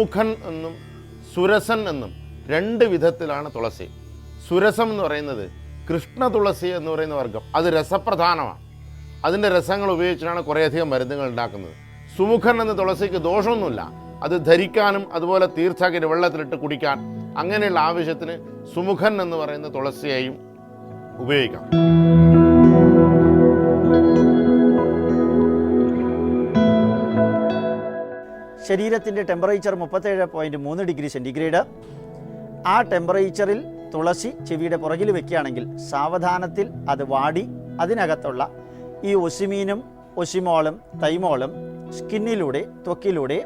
സുമുഖൻ എന്നും സുരസൻ എന്നും 2 വിധത്തിലാണ് തുളസി. സുരസം എന്ന് പറയുന്നത് കൃഷ്ണ തുളസി എന്ന് പറയുന്ന വർഗ്ഗം, അത് രസപ്രധാനമാണ്. അതിൻ്റെ രസങ്ങൾ ഉപയോഗിച്ചിട്ടാണ് കുറേയധികം മരുന്നുകൾ ഉണ്ടാക്കുന്നത്. സുമുഖൻ എന്ന തുളസിക്ക് ദോഷമൊന്നുമില്ല, അത് ധരിക്കാനും അതുപോലെ തീർത്ഥാടകർ വെള്ളത്തിലിട്ട് കുടിക്കാൻ അങ്ങനെയുള്ള ആവശ്യത്തിന് സുമുഖൻ എന്ന് പറയുന്ന തുളസിയെയും ഉപയോഗിക്കാം. ശരീരത്തിൻ്റെ ടെമ്പറേച്ചർ 37.3 ഡിഗ്രി സെൻറ്റിഗ്രേഡ്. ആ ടെമ്പറേച്ചറിൽ തുളസി ചെവിയുടെ പുറകിൽ വെക്കുകയാണെങ്കിൽ സാവധാനത്തിൽ അത് വാടി അതിനകത്തുള്ള ഈ ഒസിമീനും ഒസിമോളും തൈമോളും സ്കിന്നിലൂടെ ത്വക്കിലൂടെ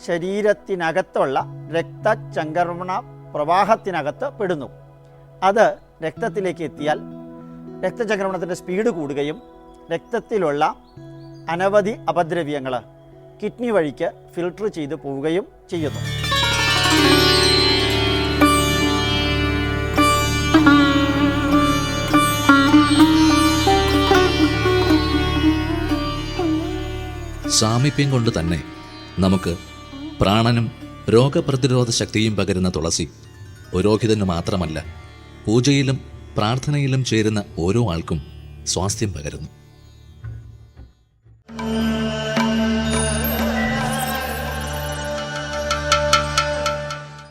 ശരീരത്തിനകത്തുള്ള രക്തചംക്രമണ പ്രവാഹത്തിനകത്ത് പെടുന്നു. അത് രക്തത്തിലേക്ക് എത്തിയാൽ രക്തചംക്രമണത്തിൻ്റെ സ്പീഡ് കൂടുകയും രക്തത്തിലുള്ള അനവധി അപദ്രവ്യങ്ങൾ കിഡ്നി വഴിക്ക് ഫിൽട്ടർ ചെയ്ത് പോവുകയും ചെയ്യുന്നു. സാമീപ്യം കൊണ്ട് തന്നെ നമുക്ക് പ്രാണനും രോഗപ്രതിരോധ ശക്തിയും പകരുന്ന തുളസി പുരോഹിതന് മാത്രമല്ല, പൂജയിലും പ്രാർത്ഥനയിലും ചേരുന്ന ഓരോ ആൾക്കും സ്വാസ്ഥ്യം പകരുന്നു.